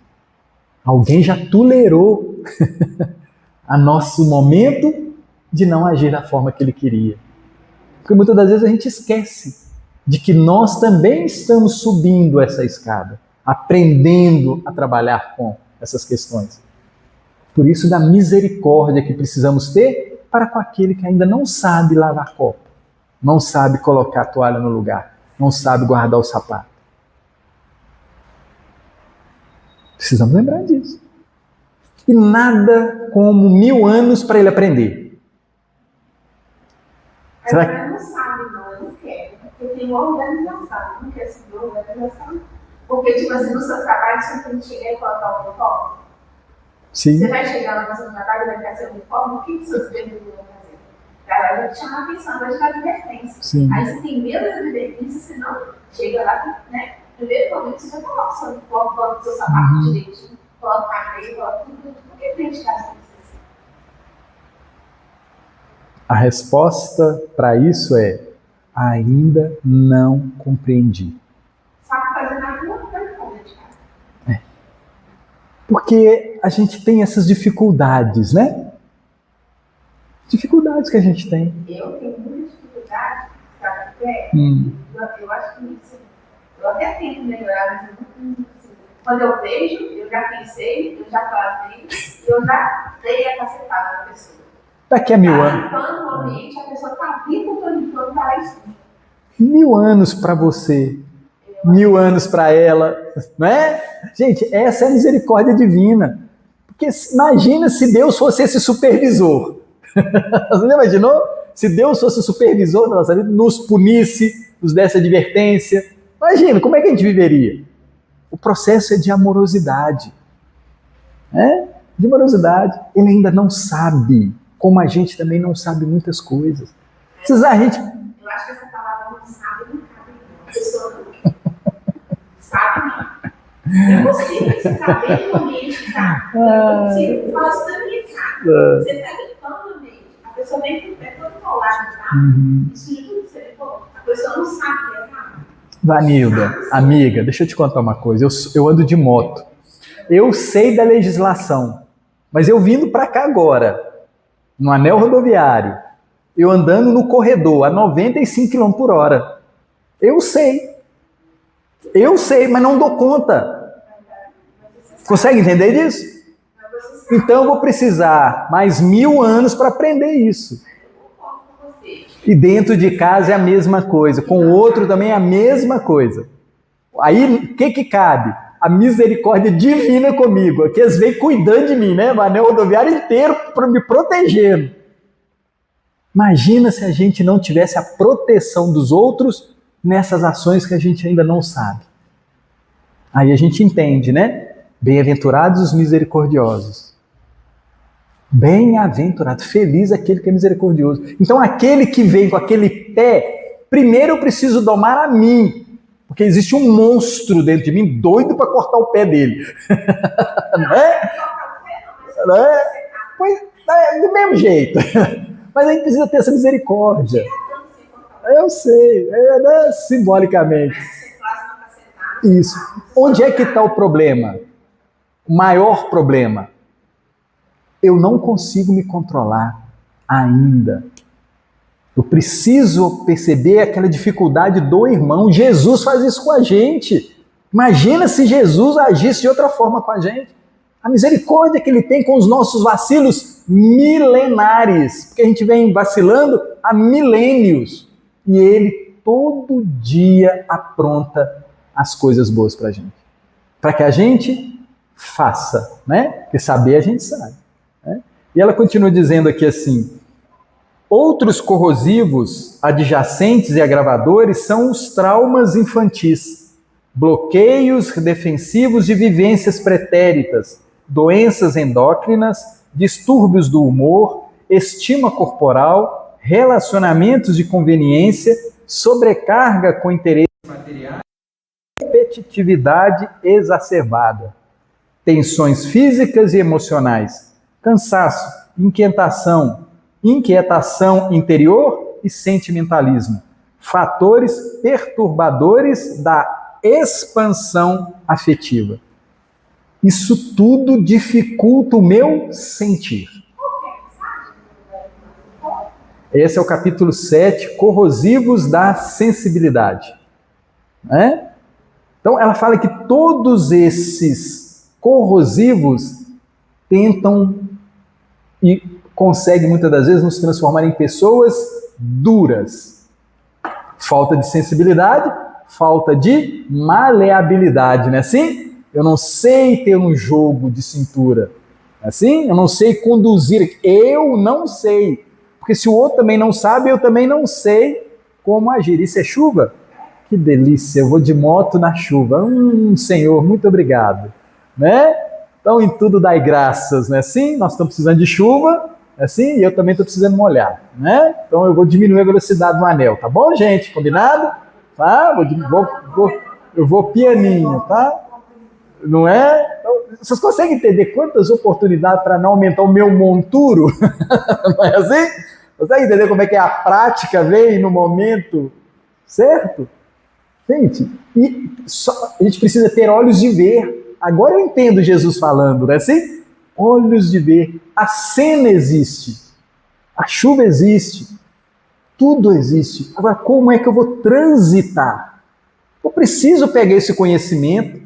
Alguém já tolerou a nosso momento de não agir da forma que ele queria. Porque muitas das vezes a gente esquece de que nós também estamos subindo essa escada, aprendendo a trabalhar com essas questões. Por isso, da misericórdia que precisamos ter para com aquele que ainda não sabe lavar copo, não sabe colocar a toalha no lugar, não sabe guardar o sapato. Precisamos lembrar disso. E nada como 1000 anos para ele aprender. Será que não sabe, não, eu não quero. Porque tem uma organização, não quer seguir uma organização. Porque, tipo assim, no seu trabalho, você tem que chegar e colocar o uniforme. Sim. Você vai chegar lá no seu trabalho e vai fazer o uniforme, o que os seus superiores vão fazer? Ela vai te chamar a atenção, vai te dar advertência. Sim. Aí você tem medo da advertência, você não chega lá, né? Primeiro momento, você já coloca o seu uniforme, coloca o seu sapato direitinho, coloca a meia, coloca tudo. Por que tem de casa? A resposta para isso é: ainda não compreendi. Sabe fazer na rua, não vai comer de casa. Porque a gente tem essas dificuldades, né? Dificuldades que a gente tem. Eu tenho muita dificuldade, sabe o que é? Eu acho que isso, eu até tento melhorar, mas quando eu vejo, eu já pensei, eu já falei, eu já dei a cacetada na pessoa. Daqui a 1000 anos. Limpando o ambiente, a pessoa está vindo, eu estou limpando, está lá isso. 1000 anos para você, 1000 anos para ela, não é? Gente, essa é a misericórdia divina. Porque imagina se Deus fosse esse supervisor. Você já imaginou? Se Deus fosse o supervisor da nossa vida, nos punisse, nos desse advertência. Imagina, como é que a gente viveria? O processo é de amorosidade. De amorosidade. Ele ainda não sabe, como a gente também não sabe muitas coisas. Eu acho que essa palavra não sabe, não cabe. A pessoa não sabe, não. É possível você estar bem no ambiente, tá? É possível. Fala isso da minha casa. Você está limpando o ambiente. A pessoa vem com o pé todo colado, tá? Isso de tudo que você limpou. A pessoa não sabe que é errado. Vanilda, amiga, deixa eu te contar uma coisa. Eu ando de moto. Eu sei da legislação, mas eu vindo para cá agora, no anel rodoviário, eu andando no corredor a 95 km por hora. Eu sei, mas não dou conta. Consegue entender disso? Então eu vou precisar mais 1000 anos para aprender isso. Eu concordo com você. E dentro de casa é a mesma coisa, com o outro também é a mesma coisa. Aí, o que cabe? A misericórdia divina comigo, que eles vêm cuidando de mim, né? O anel rodoviário inteiro me protegendo. Imagina se a gente não tivesse a proteção dos outros nessas ações que a gente ainda não sabe. Aí a gente entende, né? Bem-aventurados os misericordiosos. Bem-aventurado, feliz aquele que é misericordioso. Então aquele que vem com aquele pé, primeiro eu preciso domar a mim, porque existe um monstro dentro de mim doido para cortar o pé dele. Né? Pois, do mesmo jeito. Mas a gente precisa ter essa misericórdia. Eu sei, né? Simbolicamente. Isso. Onde é que está o problema? O maior problema. Eu não consigo me controlar ainda. Eu preciso perceber aquela dificuldade do irmão. Jesus faz isso com a gente. Imagina se Jesus agisse de outra forma com a gente. A misericórdia que ele tem com os nossos vacilos milenares. Porque a gente vem vacilando há milênios. E ele todo dia apronta as coisas boas para a gente. Para que a gente faça, né? Porque saber a gente sabe. Né? E ela continua dizendo aqui assim: outros corrosivos adjacentes e agravadores são os traumas infantis, bloqueios defensivos de vivências pretéritas, doenças endócrinas, distúrbios do humor, estima corporal, relacionamentos de conveniência, sobrecarga com interesses materiais, repetitividade exacerbada, tensões físicas e emocionais, cansaço, inquietação interior e sentimentalismo, fatores perturbadores da expansão afetiva. Isso tudo dificulta o meu sentir. Esse é o capítulo 7, corrosivos da sensibilidade. Né? Então, ela fala que todos esses corrosivos tentam e conseguem muitas das vezes nos transformar em pessoas duras. Falta de sensibilidade, falta de maleabilidade, não é assim? Eu não sei ter um jogo de cintura, não é assim? Eu não sei conduzir, eu não sei. Porque se o outro também não sabe, eu também não sei como agir. Isso é chuva? Que delícia, eu vou de moto na chuva. Senhor, muito obrigado. Né? Então, em tudo dai graças, não é assim? Nós estamos precisando de chuva, não é assim? E eu também estou precisando molhar. Né? Então, eu vou diminuir a velocidade do anel, tá bom, gente? Combinado? Tá? Eu vou pianinho, tá? Não é? Então, vocês conseguem entender quantas oportunidades para não aumentar o meu monturo? Não é assim? Consegue entender como é que a prática vem no momento certo? Gente, a gente precisa ter olhos de ver. Agora eu entendo Jesus falando, não é assim? Olhos de ver. A cena existe. A chuva existe. Tudo existe. Agora, como é que eu vou transitar? Eu preciso pegar esse conhecimento,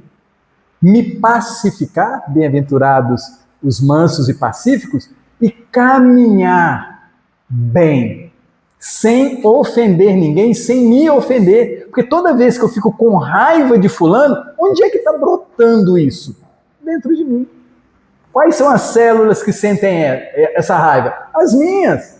me pacificar, bem-aventurados os mansos e pacíficos, e caminhar bem, sem ofender ninguém, sem me ofender. Porque toda vez que eu fico com raiva de fulano, onde é que está brotando isso? Dentro de mim. Quais são as células que sentem essa raiva? As minhas.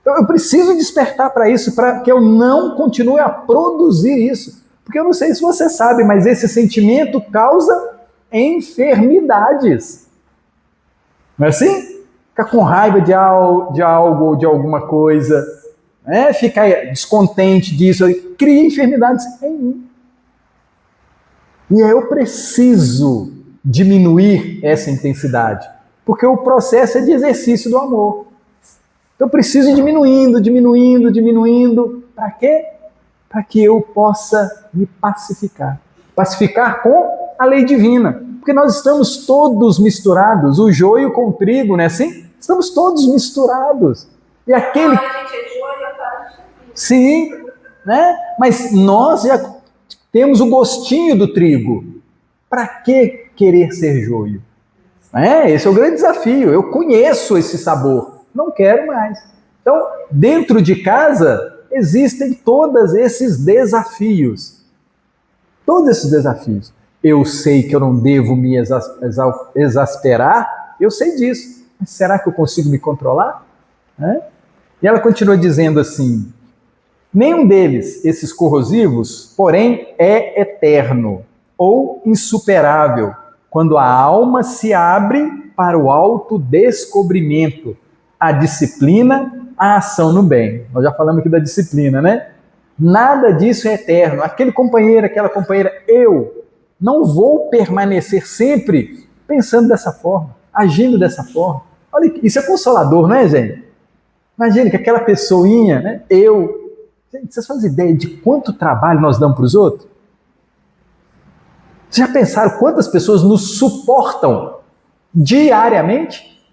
Então eu preciso despertar para isso, para que eu não continue a produzir isso. Porque eu não sei se você sabe, mas esse sentimento causa enfermidades. Não é assim? Ficar com raiva de algo ou de alguma coisa, né? Ficar descontente disso, cria enfermidades em mim. E eu preciso diminuir essa intensidade, porque o processo é de exercício do amor. Então eu preciso ir diminuindo. Para quê? Para que eu possa me pacificar. Pacificar com a lei divina. Porque nós estamos todos misturados, o joio com o trigo, não é assim? Estamos todos misturados. E aquele... Sim, né? Mas nós já temos o gostinho do trigo. Para que querer ser joio? Esse é o grande desafio. Eu conheço esse sabor. Não quero mais. Então, dentro de casa, existem todos esses desafios. Todos esses desafios. Eu sei que eu não devo me exasperar, eu sei disso. Mas será que eu consigo me controlar? E ela continua dizendo assim: nenhum deles, esses corrosivos, porém, é eterno ou insuperável, quando a alma se abre para o autodescobrimento, a disciplina, a ação no bem. Nós já falamos aqui da disciplina, né? Nada disso é eterno. Aquele companheiro, aquela companheira, eu não vou permanecer sempre pensando dessa forma, agindo dessa forma. Olha, isso é consolador, não é, gente? Imagina que aquela pessoinha, né? Gente, vocês fazem ideia de quanto trabalho nós damos para os outros? Vocês já pensaram quantas pessoas nos suportam diariamente?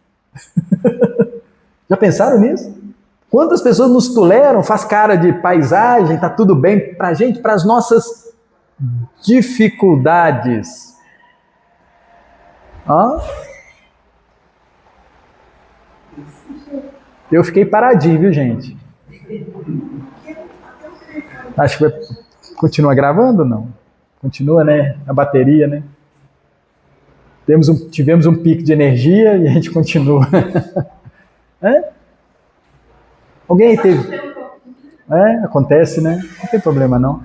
Já pensaram nisso? Quantas pessoas nos toleram, faz cara de paisagem, tá tudo bem pra gente, para as nossas dificuldades. Eu fiquei paradinho, viu, gente? Acho que vai continuar gravando ou não? Continua, né? A bateria, né? Tivemos um pico de energia e a gente continua. Alguém aí teve? Acontece, né? Não tem problema, não.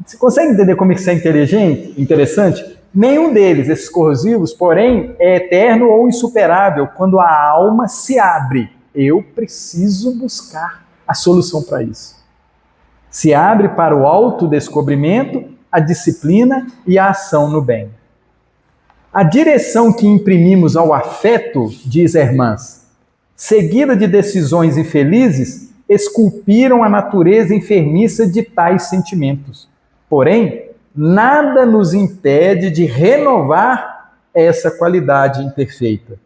Você consegue entender como isso é interessante? Nenhum deles, esses corrosivos, porém, é eterno ou insuperável quando a alma se abre. Eu preciso buscar a solução para isso. Se abre para o autodescobrimento, a disciplina e a ação no bem. A direção que imprimimos ao afeto, diz a irmã, seguida de decisões infelizes, esculpiram a natureza enfermiça de tais sentimentos. Porém, nada nos impede de renovar essa qualidade imperfeita.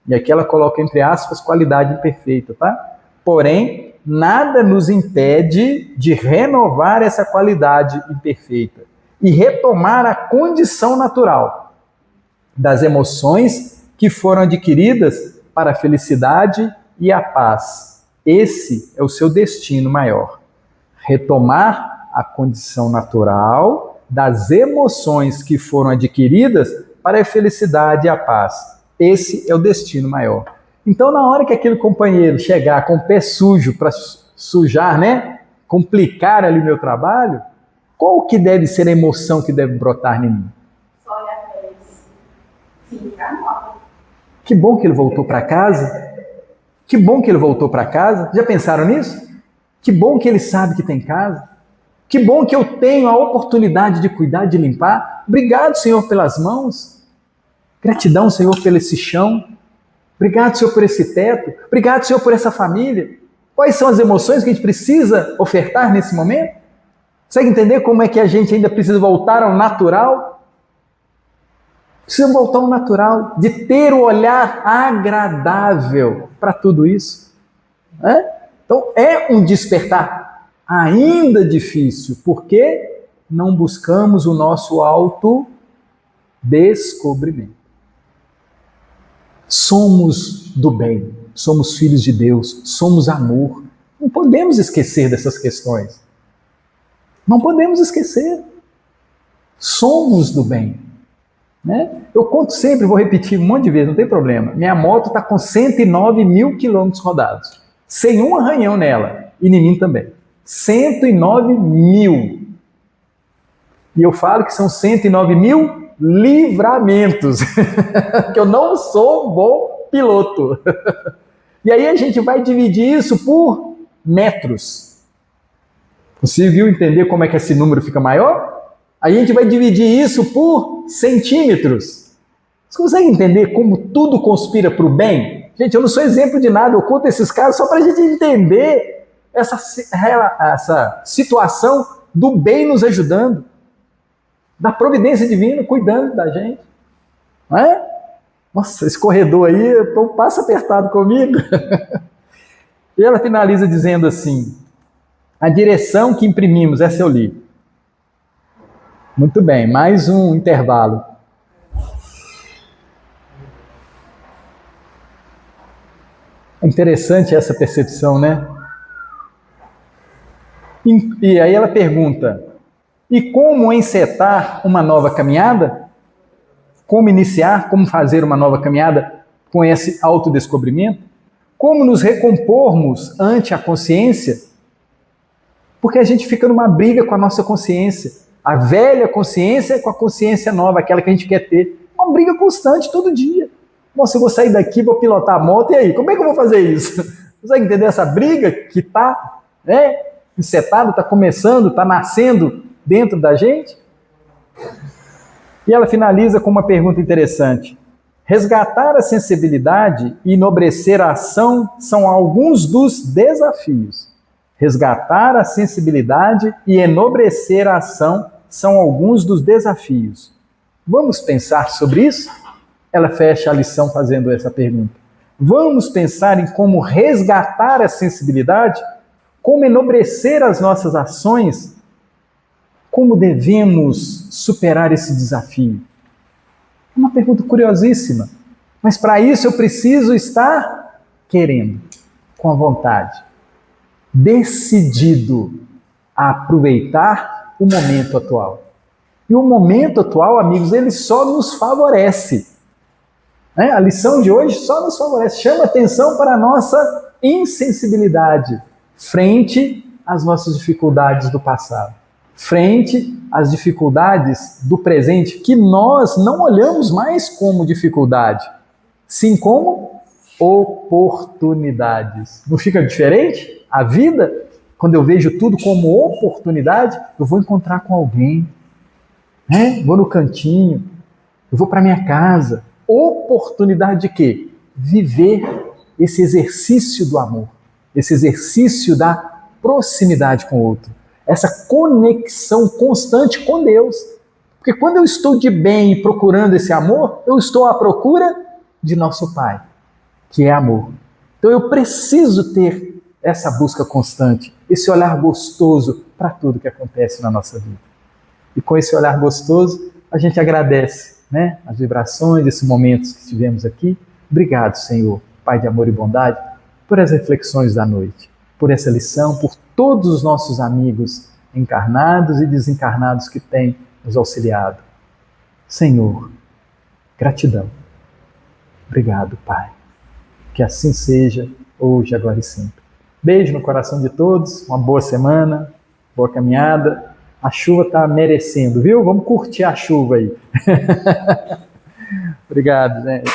E aqui ela coloca entre aspas qualidade imperfeita, tá? Porém, nada nos impede de renovar essa qualidade imperfeita e retomar a condição natural das emoções que foram adquiridas para a felicidade e a paz. Esse é o seu destino maior. Retomar a condição natural das emoções que foram adquiridas para a felicidade e a paz. Esse é o destino maior. Então, na hora que aquele companheiro chegar com o pé sujo para sujar, né? Complicar ali o meu trabalho, qual que deve ser a emoção que deve brotar em mim? Só olhar para eles. Fica nova. Que bom que ele voltou para casa. Que bom que ele voltou para casa. Já pensaram nisso? Que bom que ele sabe que tem casa. Que bom que eu tenho a oportunidade de cuidar, de limpar. Obrigado, Senhor, pelas mãos. Gratidão, Senhor, pelo esse chão. Obrigado, Senhor, por esse teto. Obrigado, Senhor, por essa família. Quais são as emoções que a gente precisa ofertar nesse momento? Consegue entender como é que a gente ainda precisa voltar ao natural? Precisa voltar ao natural, de ter o olhar agradável para tudo isso. Então, é um despertar ainda difícil, porque não buscamos o nosso autodescobrimento. Somos do bem, somos filhos de Deus, somos amor. Não podemos esquecer dessas questões. Não podemos esquecer. Somos do bem. Né? Eu conto sempre, vou repetir um monte de vezes, não tem problema. Minha moto está com 109 mil quilômetros rodados. Sem um arranhão nela. E em mim também. 109 mil. E eu falo que são 109 mil livramentos. Que eu não sou um bom piloto. E aí a gente vai dividir isso por metros. Conseguiu entender como é que esse número fica maior? A gente vai dividir isso por centímetros. Você consegue entender como tudo conspira para o bem? Gente, eu não sou exemplo de nada, eu conto esses casos só para a gente entender essa situação do bem nos ajudando, da providência divina cuidando da gente. Não é? Nossa, esse corredor aí, passa apertado comigo. E ela finaliza dizendo assim: a direção que imprimimos, essa eu li. Muito bem, mais um intervalo. É interessante essa percepção, né? E aí ela pergunta, e como encetar uma nova caminhada? Como iniciar, como fazer uma nova caminhada com esse autodescobrimento? Como nos recompormos ante a consciência? Porque a gente fica numa briga com a nossa consciência. A velha consciência com a consciência nova, aquela que a gente quer ter. Uma briga constante todo dia. Nossa, eu vou sair daqui, vou pilotar a moto, e aí? Como é que eu vou fazer isso? Você consegue entender essa briga que está encetada, está começando, está nascendo dentro da gente? E ela finaliza com uma pergunta interessante. Resgatar a sensibilidade e enobrecer a ação são alguns dos desafios. Resgatar a sensibilidade e enobrecer a ação são alguns dos desafios. Vamos pensar sobre isso? Ela fecha a lição fazendo essa pergunta. Vamos pensar em como resgatar a sensibilidade, como enobrecer as nossas ações, como devemos superar esse desafio? É uma pergunta curiosíssima, mas para isso eu preciso estar querendo, com a vontade, decidido a aproveitar o momento atual. E o momento atual, amigos, ele só nos favorece. A lição de hoje só nos favorece, chama atenção para a nossa insensibilidade frente às nossas dificuldades do passado, frente às dificuldades do presente, que nós não olhamos mais como dificuldade, sim como oportunidades. Não fica diferente? A vida, quando eu vejo tudo como oportunidade, eu vou encontrar com alguém, vou no cantinho, eu vou para minha casa. Oportunidade de quê? Viver esse exercício do amor, esse exercício da proximidade com o outro, essa conexão constante com Deus. Porque quando eu estou de bem e procurando esse amor, eu estou à procura de nosso Pai, que é amor. Então eu preciso ter essa busca constante, esse olhar gostoso para tudo que acontece na nossa vida. E com esse olhar gostoso, a gente agradece, as vibrações, esses momentos que tivemos aqui. Obrigado, Senhor, Pai de amor e bondade, por as reflexões da noite, por essa lição, por todos os nossos amigos encarnados e desencarnados que têm nos auxiliado. Senhor, gratidão. Obrigado, Pai. Que assim seja, hoje, agora e sempre. Beijo no coração de todos, uma boa semana, boa caminhada. A chuva está merecendo, viu? Vamos curtir a chuva aí. Obrigado, gente.